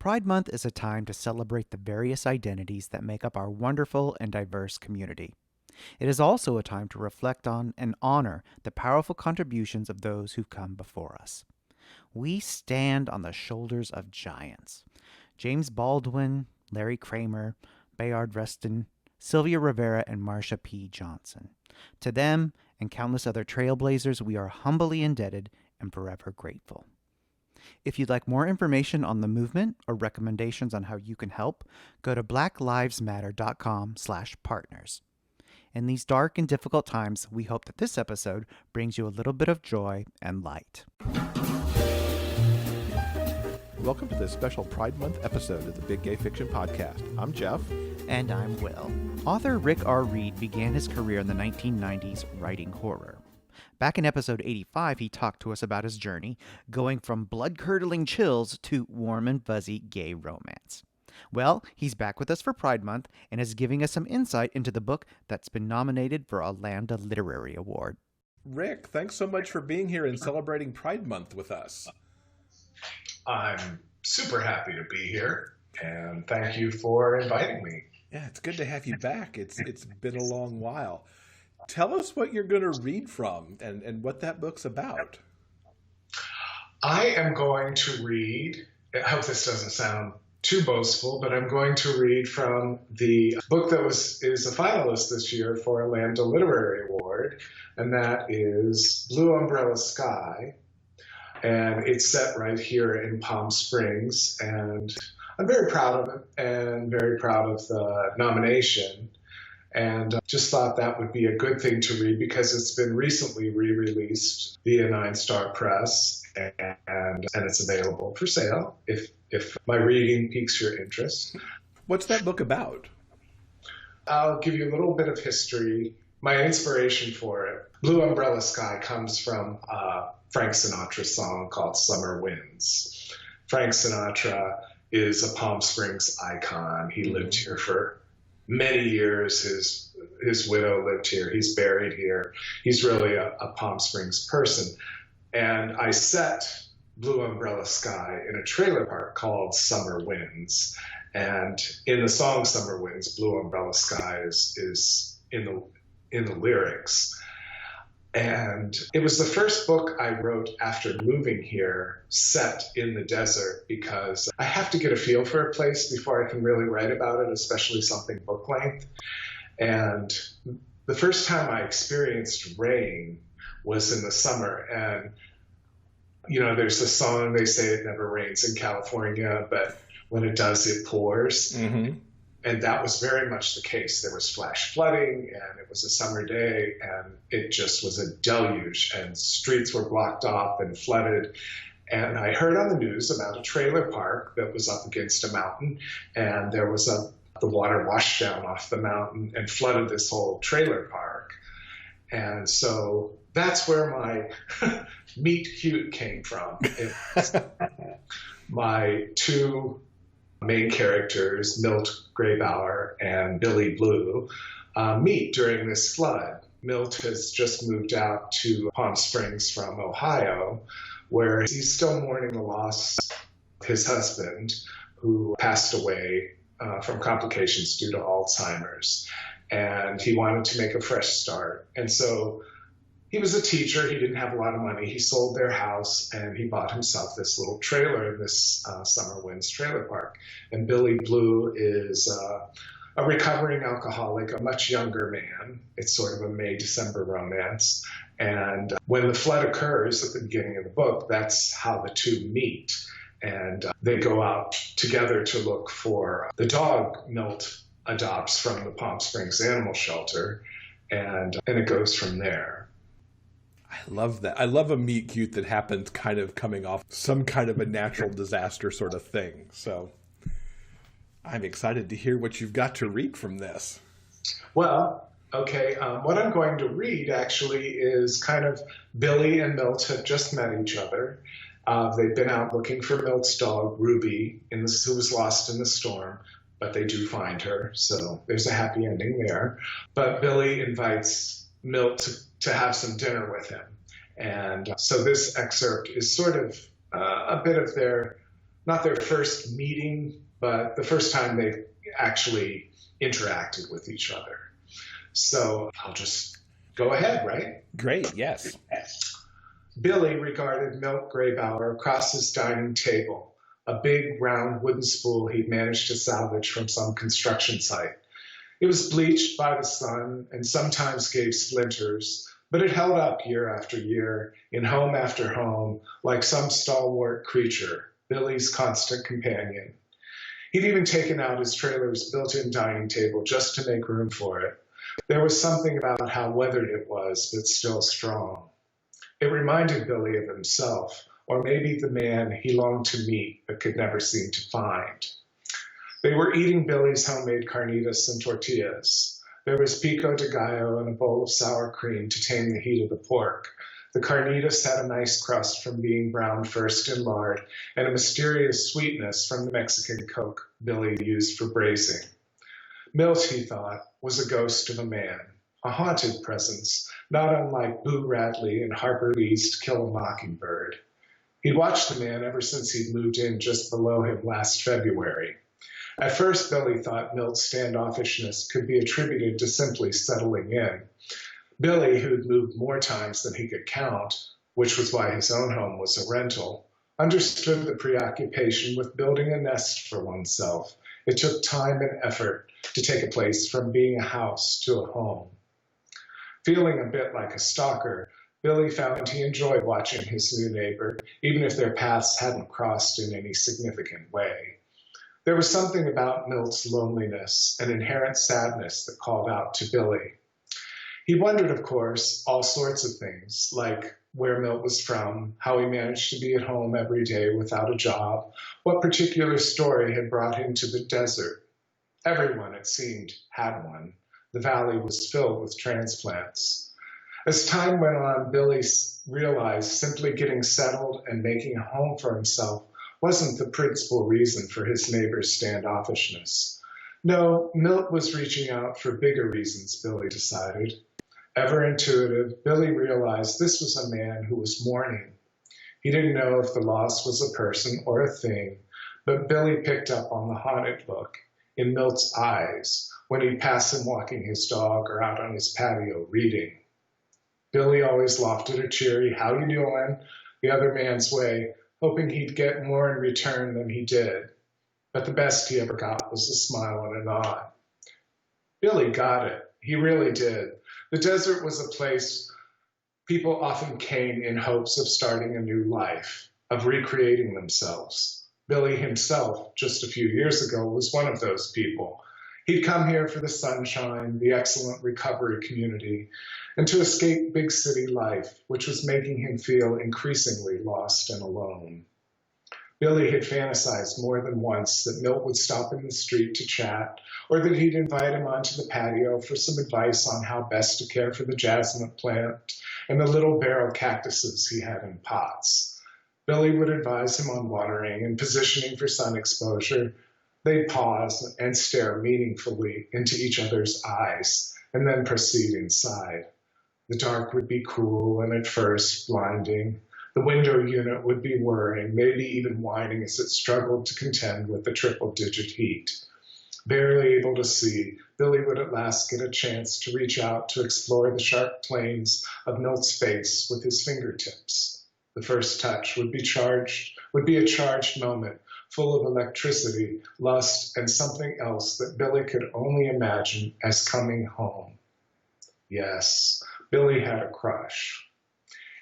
Pride Month is a time to celebrate the various identities that make up our wonderful and diverse community. It is also a time to reflect on and honor the powerful contributions of those who've come before us. We stand on the shoulders of giants. James Baldwin, Larry Kramer, Bayard Rustin, Sylvia Rivera, and Marsha P. Johnson. To them and countless other trailblazers, we are humbly indebted and forever grateful. If you'd like more information on the movement or recommendations on how you can help, go to blacklivesmatter.com/partners. In these dark and difficult times, we hope that this episode brings you a little bit of joy and light. Welcome to this special Pride Month episode of the Big Gay Fiction Podcast. I'm Jeff. And I'm Will. Author Rick R. Reed began his career in the 1990s writing horror. Back in episode 85, he talked to us about his journey, going from blood-curdling chills to warm and fuzzy gay romance. Well, he's back with us for Pride Month and is giving us some insight into the book that's been nominated for a Lambda Literary Award. Rick, thanks so much for being here and celebrating Pride Month with us. I'm super happy to be here, and thank you for inviting me. Yeah, it's good to have you back. It's been a long while. Tell us what you're going to read from and what that book's about. I am going to read, I hope this doesn't sound too boastful, but I'm going to read from the book that is a finalist this year for a Lambda Literary Award, and that is Blue Umbrella Sky. And it's set right here in Palm Springs, and I'm very proud of it and very proud of the nomination. And just thought that would be a good thing to read because it's been recently re-released via Nine Star Press, and it's available for sale if my reading piques your interest. What's that book about? I'll give you a little bit of history. My inspiration for it, Blue Umbrella Sky, comes from Frank Sinatra's song called Summer Winds. Frank Sinatra is a Palm Springs icon. He lived here for many years. His widow lived here. He's buried here. He's really a Palm Springs person. And I set Blue Umbrella Sky in a trailer park called Summer Winds. And in the song Summer Winds, Blue Umbrella Sky is in the lyrics. And it was the first book I wrote after moving here, set in the desert, because I have to get a feel for a place before I can really write about it, especially something book length. And the first time I experienced rain was in the summer. And, you know, there's a song, they say it never rains in California, but when it does, it pours. Mm-hmm. And that was very much the case. There was flash flooding, and it was a summer day, and it just was a deluge, and streets were blocked off and flooded. And I heard on the news about a trailer park that was up against a mountain, and there was the water washed down off the mountain and flooded this whole trailer park. And so that's where my Meetcute came from. My two main characters, Milt Graybauer and Billy Blue, meet during this flood. Milt has just moved out to Palm Springs from Ohio, where he's still mourning the loss of his husband, who passed away from complications due to Alzheimer's. And he wanted to make a fresh start. And so he was a teacher. He didn't have a lot of money. He sold their house and he bought himself this little trailer in this Summer Winds trailer park. And Billy Blue is a recovering alcoholic, a much younger man. It's sort of a May-December romance. And when the flood occurs at the beginning of the book, that's how the two meet. And they go out together to look for the dog Milt adopts from the Palm Springs Animal Shelter. And it goes from there. I love that. I love a meet cute that happens kind of coming off some kind of a natural disaster sort of thing. So I'm excited to hear what you've got to read from this. Well, okay. What I'm going to read actually is kind of Billy and Milt have just met each other. They've been out looking for Milt's dog, Ruby, who was lost in the storm, but they do find her. So there's a happy ending there. But Billy invites Milt to have some dinner with him. And so this excerpt is sort of a bit of their Not their first meeting, but the first time they actually interacted with each other. So I'll just go ahead, right? Great, yes. Billy regarded Milt Graybauer across his dining table, a big round wooden spool he'd managed to salvage from some construction site. It was bleached by the sun and sometimes gave splinters, but it held up year after year, in home after home, like some stalwart creature, Billy's constant companion. He'd even taken out his trailer's built-in dining table just to make room for it. There was something about how weathered it was, but still strong. It reminded Billy of himself, or maybe the man he longed to meet but could never seem to find. They were eating Billy's homemade carnitas and tortillas. There was pico de gallo and a bowl of sour cream to tame the heat of the pork. The carnitas had a nice crust from being browned first in lard, and a mysterious sweetness from the Mexican Coke Billy used for braising. Milt, he thought, was a ghost of a man, a haunted presence, not unlike Boo Radley in Harper Lee's To Kill a Mockingbird. He'd watched the man ever since he'd moved in just below him last February. At first, Billy thought Milt's standoffishness could be attributed to simply settling in. Billy, who'd moved more times than he could count, which was why his own home was a rental, understood the preoccupation with building a nest for oneself. It took time and effort to take a place from being a house to a home. Feeling a bit like a stalker, Billy found he enjoyed watching his new neighbor, even if their paths hadn't crossed in any significant way. There was something about Milt's loneliness, an inherent sadness that called out to Billy. He wondered, of course, all sorts of things, like where Milt was from, how he managed to be at home every day without a job, what particular story had brought him to the desert. Everyone, it seemed, had one. The valley was filled with transplants. As time went on, Billy realized simply getting settled and making a home for himself wasn't the principal reason for his neighbor's standoffishness. No, Milt was reaching out for bigger reasons, Billy decided. Ever intuitive, Billy realized this was a man who was mourning. He didn't know if the loss was a person or a thing, but Billy picked up on the haunted look in Milt's eyes when he'd pass him walking his dog or out on his patio reading. Billy always lofted a cheery, "How you doing?" the other man's way, hoping he'd get more in return than he did. But the best he ever got was a smile and a nod. Billy got it. He really did. The desert was a place people often came in hopes of starting a new life, of recreating themselves. Billy himself, just a few years ago, was one of those people. He'd come here for the sunshine, the excellent recovery community, and to escape big city life, which was making him feel increasingly lost and alone. Billy had fantasized more than once that Milt would stop in the street to chat, or that he'd invite him onto the patio for some advice on how best to care for the jasmine plant and the little barrel cactuses he had in pots. Billy would advise him on watering and positioning for sun exposure. They'd pause and stare meaningfully into each other's eyes, and then proceed inside. The dark would be cool and at first blinding. The window unit would be whirring, maybe even whining as it struggled to contend with the triple-digit heat. Barely able to see, Billy would at last get a chance to reach out to explore the sharp planes of Milt's face with his fingertips. The first touch would be a charged moment, full of electricity, lust, and something else that Billy could only imagine as coming home. Yes, Billy had a crush.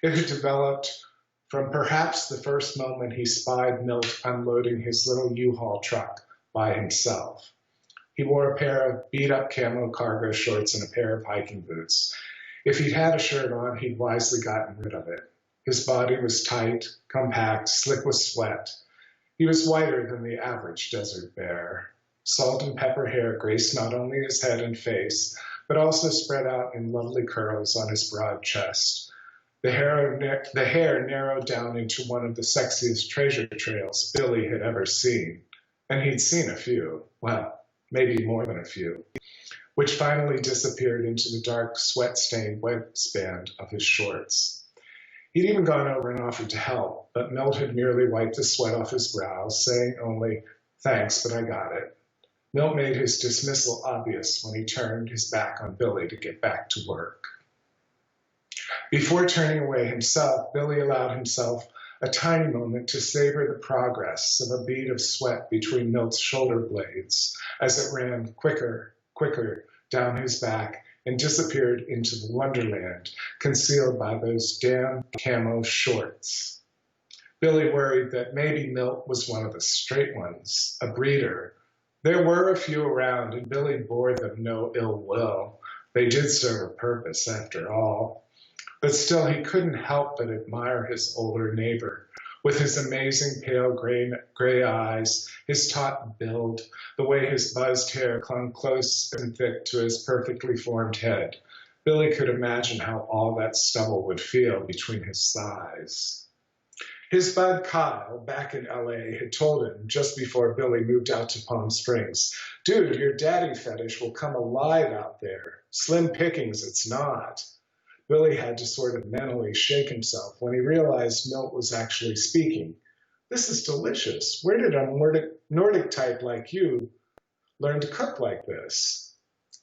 It had developed from perhaps the first moment he spied Milt unloading his little U-Haul truck by himself. He wore a pair of beat-up camo cargo shorts and a pair of hiking boots. If he'd had a shirt on, he'd wisely gotten rid of it. His body was tight, compact, slick with sweat. He was whiter than the average desert bear. Salt and pepper hair graced not only his head and face, but also spread out in lovely curls on his broad chest. The hair narrowed down into one of the sexiest treasure trails Billy had ever seen. And he'd seen a few, well, maybe more than a few, which finally disappeared into the dark, sweat-stained waistband of his shorts. He'd even gone over and offered to help, but Milt had merely wiped the sweat off his brow, saying only, "Thanks, but I got it." Milt made his dismissal obvious when he turned his back on Billy to get back to work. Before turning away himself, Billy allowed himself a tiny moment to savor the progress of a bead of sweat between Milt's shoulder blades as it ran quicker down his back and disappeared into the wonderland concealed by those damn camo shorts. Billy worried that maybe Milt was one of the straight ones, a breeder. There were a few around, and Billy bore them no ill will. They did serve a purpose, after all. But still, he couldn't help but admire his older neighbor, with his amazing pale gray eyes, his taut build, the way his buzzed hair clung close and thick to his perfectly formed head. Billy could imagine how all that stubble would feel between his thighs. His bud Kyle, back in LA, had told him just before Billy moved out to Palm Springs, "Dude, your daddy fetish will come alive out there. Slim pickings, it's not." Billy had to sort of mentally shake himself when he realized Milt was actually speaking. "This is delicious. Where did a Nordic type like you learn to cook like this?"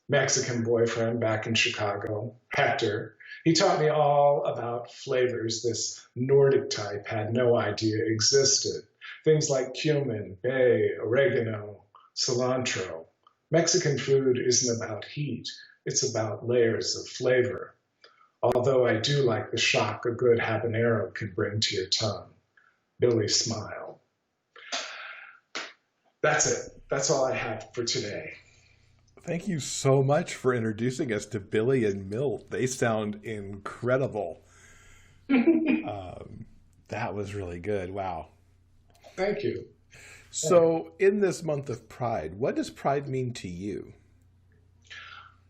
Mexican boyfriend back in Chicago, Hector. He taught me all about flavors this Nordic type had no idea existed. Things like cumin, bay, oregano, cilantro. Mexican food isn't about heat. It's about layers of flavor. Although I do like the shock a good habanero can bring to your tongue. Billy smiled. That's it. That's all I have for today. Thank you so much for introducing us to Billy and Milt. They sound incredible. That was really good. Wow. Thank you. So in this month of Pride, what does Pride mean to you?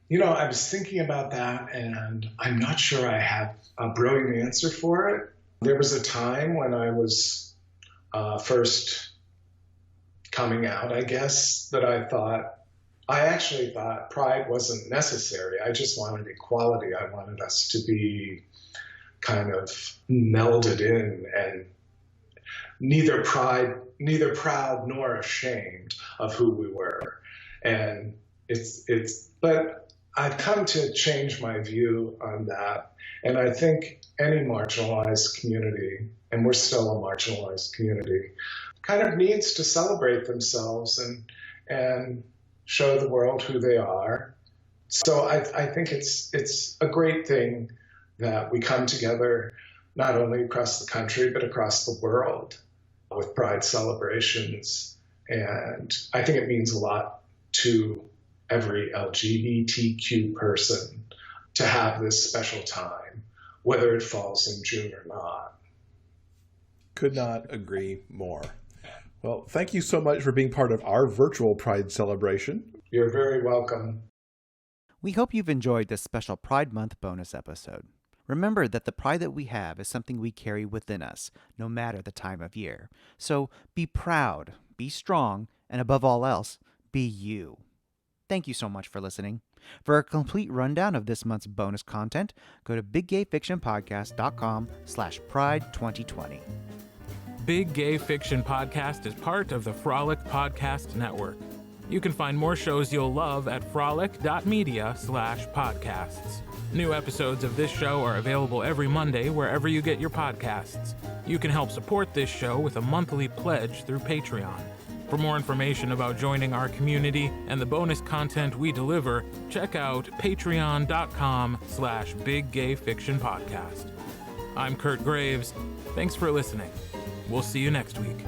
You know, I was thinking about that, and I'm not sure I have a brilliant answer for it. There was a time when I was first coming out, I guess, that I actually thought Pride wasn't necessary. I just wanted equality. I wanted us to be kind of melded in and neither proud nor ashamed of who we were. And but I've come to change my view on that. And I think any marginalized community, and we're still a marginalized community, kind of needs to celebrate themselves and show the world who they are. So I think it's a great thing that we come together, not only across the country, but across the world with Pride celebrations. And I think it means a lot to every LGBTQ person to have this special time, whether it falls in June or not. Could not agree more. Well, thank you so much for being part of our virtual Pride celebration. You're very welcome. We hope you've enjoyed this special Pride Month bonus episode. Remember that the pride that we have is something we carry within us, no matter the time of year. So be proud, be strong, and above all else, be you. Thank you so much for listening. For a complete rundown of this month's bonus content, go to biggayfictionpodcast.com/pride2020. Big Gay Fiction Podcast is part of the Frolic Podcast Network. You can find more shows you'll love at frolic.media/podcasts. New episodes of this show are available every Monday wherever you get your podcasts. You can help support this show with a monthly pledge through Patreon. For more information about joining our community and the bonus content we deliver, check out patreon.com/biggayfictionpodcast. I'm Kurt Graves. Thanks for listening. We'll see you next week.